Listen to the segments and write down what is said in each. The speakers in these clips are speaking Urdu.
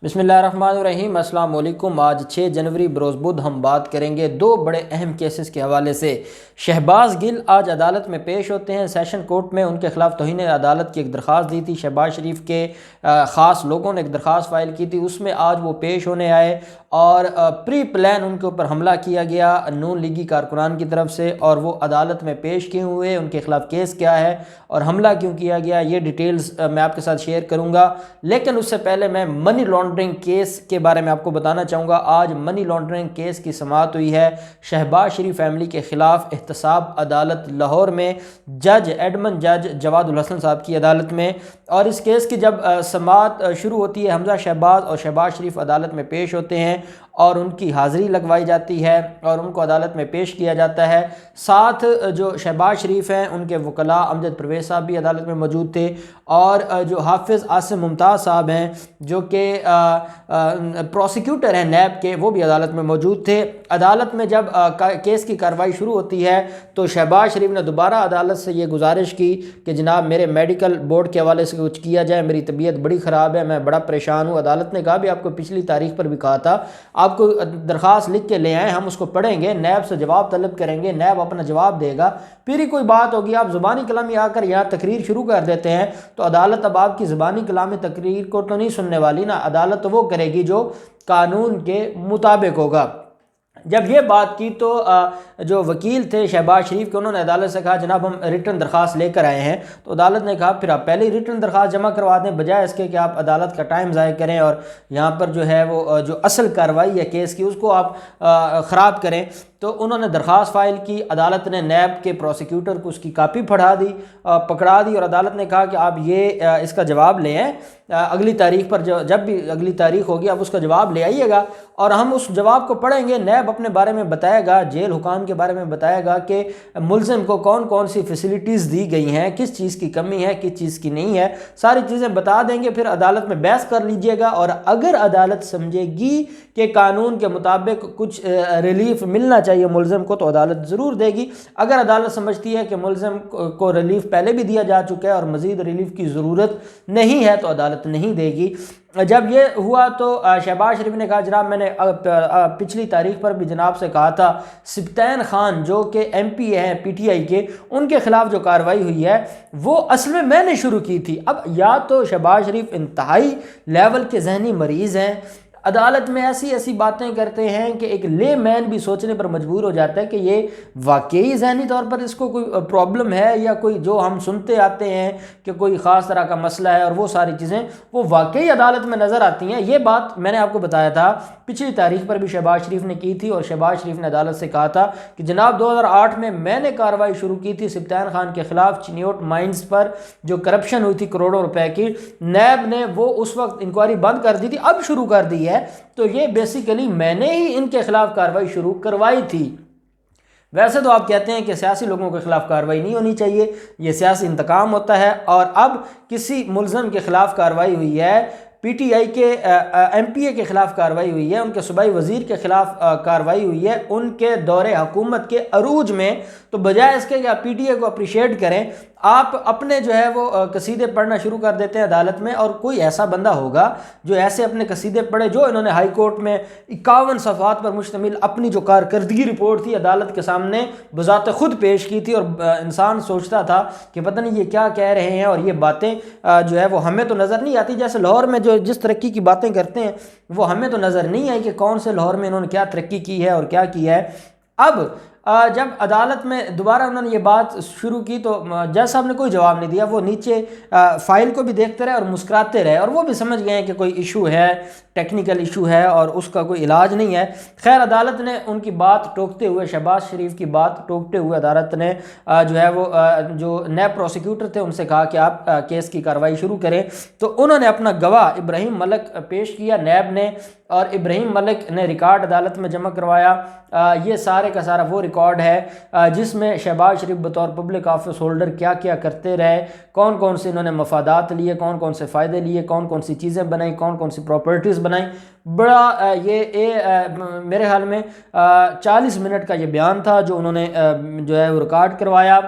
بسم اللہ الرحمن الرحیم۔ السلام علیکم۔ آج 6 جنوری بروز بدھ ہم بات کریں گے دو بڑے اہم کیسز کے حوالے سے۔ شہباز گل آج عدالت میں پیش ہوتے ہیں۔ سیشن کورٹ میں ان کے خلاف توہین عدالت کی ایک درخواست دی تھی۔ شہباز شریف کے خاص لوگوں نے ایک درخواست فائل کی تھی، اس میں آج وہ پیش ہونے آئے اور پری پلان ان کے اوپر حملہ کیا گیا نون لیگی کارکنان کی طرف سے، اور وہ عدالت میں پیش کیوں ہوئے، ان کے خلاف کیس کیا ہے اور حملہ کیوں کیا گیا، یہ ڈیٹیلز میں آپ کے ساتھ شیئر کروں گا۔ لیکن اس سے پہلے میں منی لانڈرنگ کیس کے بارے میں آپ کو بتانا چاہوں گا۔ آج منی لانڈرنگ کیس کی سماعت ہوئی ہے شہباز شریف فیملی کے خلاف احتساب عدالت لاہور میں، جج ایڈمن جج جواد الحسن صاحب کی عدالت میں۔ اور اس کیس کی جب سماعت شروع ہوتی ہے، حمزہ شہباز اور شہباز شریف عدالت میں پیش ہوتے ہیں اور ان کی حاضری لگوائی جاتی ہے اور ان کو عدالت میں پیش کیا جاتا ہے۔ ساتھ جو شہباز شریف ہیں ان کے وکلاء امجد پرویز صاحب بھی عدالت میں موجود تھے، اور جو حافظ عاصم ممتاز صاحب ہیں جو کہ پروسیکیوٹر ہیں نیب کے، وہ بھی عدالت میں موجود تھے۔ عدالت میں جب کیس کی کارروائی شروع ہوتی ہے تو شہباز شریف نے دوبارہ عدالت سے یہ گزارش کی کہ جناب میرے میڈیکل بورڈ کے حوالے سے کچھ کیا جائے، میری طبیعت بڑی خراب ہے، میں بڑا پریشان ہوں۔ عدالت نے کہا بھی آپ کو پچھلی تاریخ پر بھی کہا تھا آپ کو درخواست لکھ کے لے آئیں، ہم اس کو پڑھیں گے، نیب سے جواب طلب کریں گے، نیب اپنا جواب دے گا، پھر ہی کوئی بات ہوگی۔ آپ زبانی کلامی آ کر یہاں تقریر شروع کر دیتے ہیں تو عدالت اب آپ کی زبانی کلامی تقریر کو تو نہیں سننے والی نا، عدالت تو وہ کرے گی جو قانون کے مطابق ہوگا۔ جب یہ بات کی تو جو وکیل تھے شہباز شریف کے، انہوں نے عدالت سے کہا جناب ہم ریٹن درخواست لے کر آئے ہیں، تو عدالت نے کہا پھر آپ پہلے ہی ریٹن درخواست جمع کروا دیں، بجائے اس کے کہ آپ عدالت کا ٹائم ضائع کریں اور یہاں پر جو ہے وہ جو اصل کارروائی ہے کیس کی اس کو آپ خراب کریں۔ تو انہوں نے درخواست فائل کی، عدالت نے نیب کے پروسیکیوٹر کو اس کی کاپی پکڑا دی اور عدالت نے کہا کہ آپ یہ اس کا جواب لے آئیں اگلی تاریخ پر، جب بھی اگلی تاریخ ہوگی آپ اس کا جواب لے آئیے گا اور ہم اس جواب کو پڑھیں گے۔ نیب اپنے بارے میں بتائے گا، جیل حکام کے بارے میں بتائے گا کہ ملزم کو کون کون سی فیسلٹیز دی گئی ہیں، کس چیز کی کمی ہے، کس چیز کی نہیں ہے، ساری چیزیں بتا دیں گے، پھر عدالت میں بحث کر لیجئے گا، اور اگر عدالت سمجھے گی کہ قانون کے مطابق کچھ ریلیف ملنا چاہیے ملزم کو تو عدالت ضرور دے گی۔ اگر عدالت سمجھتی ہے کہ ملزم کو ریلیف پہلے بھی دیا جا چکا ہے اور مزید ریلیف کی ضرورت نہیں ہے تو عدالت نہیں دے گی۔ جب یہ ہوا تو شہباز شریف نے کہا جناب میں نے پچھلی تاریخ پر بھی جناب سے کہا تھا سبطین خان جو کہ ایم پی ہیں پی ٹی آئی کے، ان کے خلاف جو کارروائی ہوئی ہے وہ اصل میں نے شروع کی تھی۔ اب یا تو شہباز شریف انتہائی لیول کے ذہنی مریض ہیں، عدالت میں ایسی باتیں کرتے ہیں کہ ایک لے مین بھی سوچنے پر مجبور ہو جاتا ہے کہ یہ واقعی ذہنی طور پر اس کو کوئی پرابلم ہے، یا کوئی جو ہم سنتے آتے ہیں کہ کوئی خاص طرح کا مسئلہ ہے، اور وہ ساری چیزیں وہ واقعی عدالت میں نظر آتی ہیں۔ یہ بات میں نے آپ کو بتایا تھا پچھلی تاریخ پر بھی شہباز شریف نے کی تھی، اور شہباز شریف نے عدالت سے کہا تھا کہ جناب 2008 میں نے کارروائی شروع کی تھی سبطین خان کے خلاف چنیوٹ مائنز پر جو کرپشن ہوئی تھی کروڑوں روپے کی، نیب نے وہ اس وقت انکوائری بند کر دی تھی، اب شروع کر دی ہے، تو یہ بیسیکلی میں نے ہی ان کے خلاف کارروائی شروع کروائی تھی۔ ویسے تو آپ کہتے ہیں کہ سیاسی لوگوں کے خلاف کارروائی نہیں ہونی چاہیے، یہ سیاسی انتقام ہوتا ہے، اور اب کسی ملزم کے خلاف کارروائی ہوئی ہے، پی ٹی آئی کے ایم پی اے کے خلاف کارروائی ہوئی ہے، ان کے صوبائی وزیر کے خلاف کارروائی ہوئی ہے ان کے دور حکومت کے عروج میں، تو بجائے اس کے کہ آپ پی ٹی آئی کو اپریشیٹ کریں، آپ اپنے جو ہے وہ قصیدے پڑھنا شروع کر دیتے ہیں عدالت میں۔ اور کوئی ایسا بندہ ہوگا جو ایسے اپنے قصیدے پڑھے، جو انہوں نے ہائی کورٹ میں 51 صفحات پر مشتمل اپنی جو کارکردگی رپورٹ تھی عدالت کے سامنے بذات خود پیش کی تھی، اور انسان سوچتا تھا کہ پتہ نہیں یہ کیا کہہ رہے ہیں، اور یہ باتیں جو ہے وہ ہمیں تو نظر نہیں آتی، جیسے لاہور میں جو جس ترقی کی باتیں کرتے ہیں وہ ہمیں تو نظر نہیں آئی کہ کون سے لاہور میں انہوں نے کیا ترقی کی ہے اور کیا کیا ہے۔ اب جب عدالت میں دوبارہ انہوں نے یہ بات شروع کی تو جج صاحب نے کوئی جواب نہیں دیا، وہ نیچے فائل کو بھی دیکھتے رہے اور مسکراتے رہے، اور وہ بھی سمجھ گئے ہیں کہ کوئی ایشو ہے، ٹیکنیکل ایشو ہے اور اس کا کوئی علاج نہیں ہے۔ خیر عدالت نے ان کی بات ٹوکتے ہوئے، شہباز شریف کی بات ٹوکتے ہوئے عدالت نے جو ہے وہ جو نیب پروسیکیوٹر تھے ان سے کہا کہ آپ کیس کی کارروائی شروع کریں، تو انہوں نے اپنا گواہ ابراہیم ملک پیش کیا نیب نے، اور ابراہیم ملک نے ریکارڈ عدالت میں جمع کروایا۔ یہ سارے کا سارا وہ ریکارڈ ہے جس میں شہباز شریف بطور پبلک آفس ہولڈر کیا کیا کرتے رہے، کون کون سے انہوں نے مفادات لیے، کون کون سے فائدے لیے، کون کون سی چیزیں بنائیں، کون کون سی پراپرٹیز بنائیں۔ بڑا یہ میرے خیال میں 40 منٹ کا یہ بیان تھا جو انہوں نے جو ہے وہ ریکارڈ کروایا،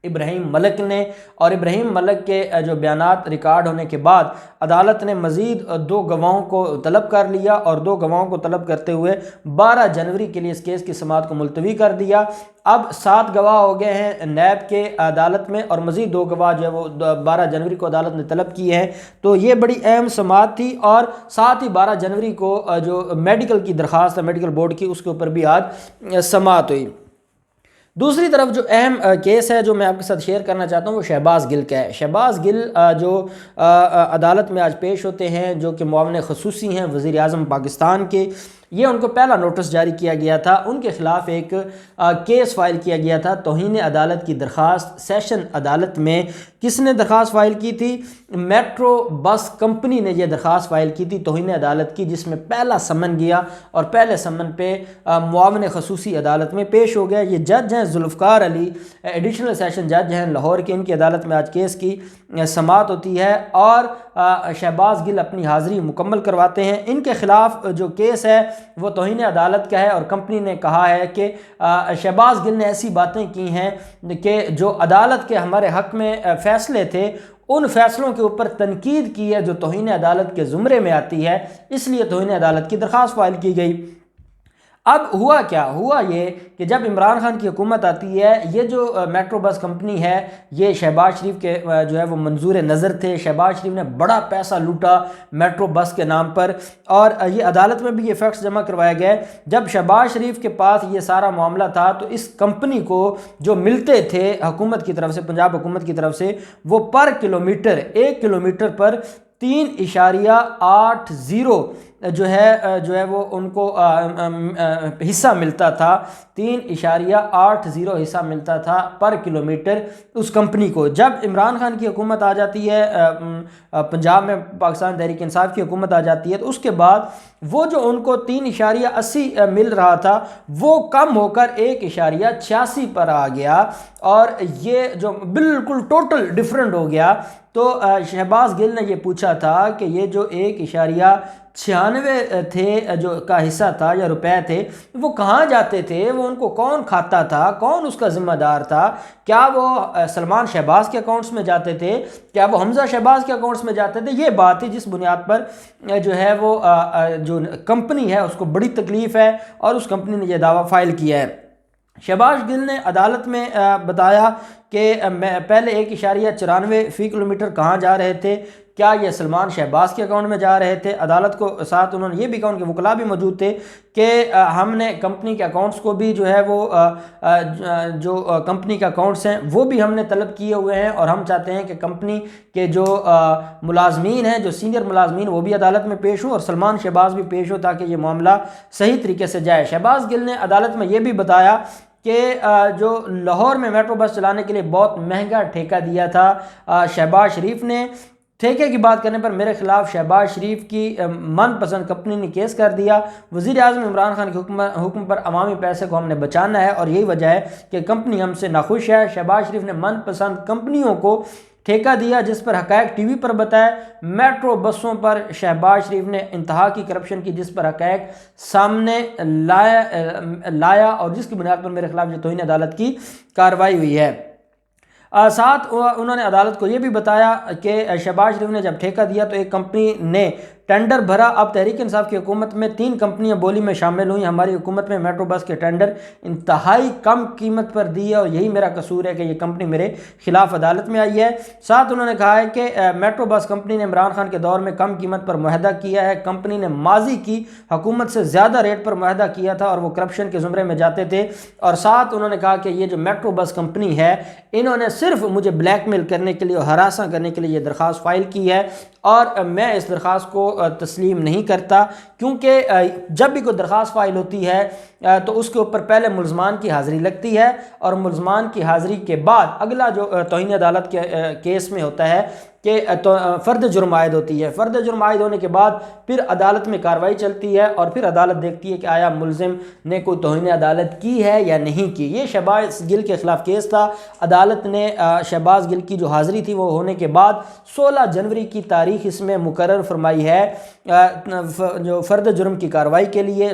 ابراہیم ملک نے، اور ابراہیم ملک کے جو بیانات ریکارڈ ہونے کے بعد عدالت نے مزید 2 گواہوں کو طلب کر لیا، اور 2 گواہوں کو طلب کرتے ہوئے 12 جنوری کے لیے اس کیس کی سماعت کو ملتوی کر دیا۔ اب 7 گواہ ہو گئے ہیں نیب کے عدالت میں، اور مزید 2 گواہ جو ہے وہ 12 جنوری کو عدالت نے طلب کیے ہیں۔ تو یہ بڑی اہم سماعت تھی، اور ساتھ ہی 12 جنوری کو جو میڈیکل کی درخواست ہے میڈیکل بورڈ کی، اس کے اوپر بھی آج سماعت ہوئی۔ دوسری طرف جو اہم کیس ہے جو میں آپ کے ساتھ شیئر کرنا چاہتا ہوں وہ شہباز گل کا ہے۔ شہباز گل جو عدالت میں آج پیش ہوتے ہیں، جو کہ معاون خصوصی ہیں وزیر اعظم پاکستان کے، یہ ان کو پہلا نوٹس جاری کیا گیا تھا، ان کے خلاف ایک کیس فائل کیا گیا تھا توہین عدالت کی درخواست سیشن عدالت میں۔ کس نے درخواست فائل کی تھی؟ میٹرو بس کمپنی نے یہ درخواست فائل کی تھی توہین عدالت کی، جس میں پہلا سمن گیا، اور پہلے سمن پہ معاون خصوصی عدالت میں پیش ہو گیا۔ یہ جج ہیں ذوالفقار علی، ایڈیشنل سیشن جج ہیں لاہور کے، ان کی عدالت میں آج کیس کی سماعت ہوتی ہے، اور شہباز گل اپنی حاضری مکمل کرواتے ہیں۔ ان کے خلاف جو کیس ہے وہ توہین عدالت کا ہے، اور کمپنی نے کہا ہے کہ شہباز گل نے ایسی باتیں کی ہیں کہ جو عدالت کے ہمارے حق میں فیصلے تھے، ان فیصلوں کے اوپر تنقید کی ہے جو توہین عدالت کے زمرے میں آتی ہے، اس لیے توہین عدالت کی درخواست فائل کی گئی۔ اب ہوا کیا؟ ہوا یہ کہ جب عمران خان کی حکومت آتی ہے، یہ جو میٹرو بس کمپنی ہے، یہ شہباز شریف کے جو ہے وہ منظور نظر تھے۔ شہباز شریف نے بڑا پیسہ لوٹا میٹرو بس کے نام پر، اور یہ عدالت میں بھی یہ فیکٹس جمع کروایا گیا ہے۔ جب شہباز شریف کے پاس یہ سارا معاملہ تھا تو اس کمپنی کو جو ملتے تھے حکومت کی طرف سے، پنجاب حکومت کی طرف سے، وہ پر کلومیٹر 1 کلومیٹر پر 3.80 جو ہے وہ ان کو حصہ ملتا تھا، 3.80 حصہ ملتا تھا پر کلومیٹر اس کمپنی کو۔ جب عمران خان کی حکومت آ جاتی ہے، پنجاب میں پاکستان تحریک انصاف کی حکومت آ جاتی ہے، تو اس کے بعد وہ جو ان کو 3.80 مل رہا تھا وہ کم ہو کر 1.86 پر آ گیا، اور یہ جو بالکل ٹوٹل ڈیفرنٹ ہو گیا۔ تو شہباز گل نے یہ پوچھا تھا کہ یہ جو 1.96 تھے جو کا حصہ تھا یا روپے تھے، وہ کہاں جاتے تھے؟ وہ ان کو کون کھاتا تھا؟ کون اس کا ذمہ دار تھا؟ کیا وہ سلمان شہباز کے اکاؤنٹس میں جاتے تھے؟ کیا وہ حمزہ شہباز کے اکاؤنٹس میں جاتے تھے؟ یہ بات ہے جس بنیاد پر جو ہے وہ جو کمپنی ہے اس کو بڑی تکلیف ہے، اور اس کمپنی نے یہ دعویٰ فائل کیا ہے۔ شہباز گل نے عدالت میں بتایا کہ پہلے 1.94 فی کلومیٹر کہاں جا رہے تھے؟ کیا یہ سلمان شہباز کے اکاؤنٹ میں جا رہے تھے؟ عدالت کو ساتھ انہوں نے یہ بھی کہا، ان کے وکلاء بھی موجود تھے، کہ ہم نے کمپنی کے اکاؤنٹس کو بھی جو ہے وہ جو کمپنی کے اکاؤنٹس ہیں وہ بھی ہم نے طلب کیے ہوئے ہیں، اور ہم چاہتے ہیں کہ کمپنی کے جو ملازمین ہیں، جو سینئر ملازمین، وہ بھی عدالت میں پیش ہوں، اور سلمان شہباز بھی پیش ہو، تاکہ یہ معاملہ صحیح طریقے سے جائے۔ شہباز گل نے عدالت میں یہ بھی بتایا کہ جو لاہور میں میٹرو بس چلانے کے لیے بہت مہنگا ٹھیکہ دیا تھا شہباز شریف نے، ٹھیکے کی بات کرنے پر میرے خلاف شہباز شریف کی من پسند کمپنی نے کیس کر دیا۔ وزیر اعظم عمران خان کے حکم پر عوامی پیسے کو ہم نے بچانا ہے، اور یہی وجہ ہے کہ کمپنی ہم سے ناخوش ہے۔ شہباز شریف نے من پسند کمپنیوں کو ٹھیکہ دیا، جس پر حقائق ٹی وی پر بتائے۔ میٹرو بسوں پر شہباز شریف نے انتہا کی کرپشن کی، جس پر حقائق سامنے لایا، اور جس کی بنیاد پر میرے خلاف جو توہین عدالت کی کارروائی ہوئی ہے۔ ساتھ انہوں نے عدالت کو یہ بھی بتایا کہ شہباز شریف نے جب ٹھیکہ دیا تو ایک کمپنی نے ٹینڈر بھرا۔ اب تحریک انصاف کی حکومت میں 3 کمپنیاں بولی میں شامل ہوئیں۔ ہماری حکومت میں میٹرو بس کے ٹینڈر انتہائی کم قیمت پر دی ہے، اور یہی میرا قصور ہے کہ یہ کمپنی میرے خلاف عدالت میں آئی ہے۔ ساتھ انہوں نے کہا ہے کہ میٹرو بس کمپنی نے عمران خان کے دور میں کم قیمت پر معاہدہ کیا ہے۔ کمپنی نے ماضی کی حکومت سے زیادہ ریٹ پر معاہدہ کیا تھا، اور وہ کرپشن کے زمرے میں جاتے تھے۔ اور ساتھ انہوں نے کہا کہ یہ جو میٹرو بس کمپنی ہے، انہوں نے صرف مجھے بلیک میل کرنے کے لیے اور ہراساں کرنے کے لیے یہ درخواست فائل کی ہے، اور میں اس درخواست کو تسلیم نہیں کرتا، کیونکہ جب بھی کوئی درخواست فائل ہوتی ہے تو اس کے اوپر پہلے ملزمان کی حاضری لگتی ہے، اور ملزمان کی حاضری کے بعد اگلا جو توہین عدالت کے کیس میں ہوتا ہے کہ فرد جرم عائد ہوتی ہے۔ فرد جرم عائد ہونے کے بعد پھر عدالت میں کارروائی چلتی ہے، اور پھر عدالت دیکھتی ہے کہ آیا ملزم نے کوئی توہین عدالت کی ہے یا نہیں کی۔ یہ شہباز گل کے خلاف کیس تھا۔ عدالت نے شہباز گل کی جو حاضری تھی وہ ہونے کے بعد 16 جنوری کی تاریخ اس میں مقرر فرمائی ہے جو فرد جرم کی کارروائی کے لیے۔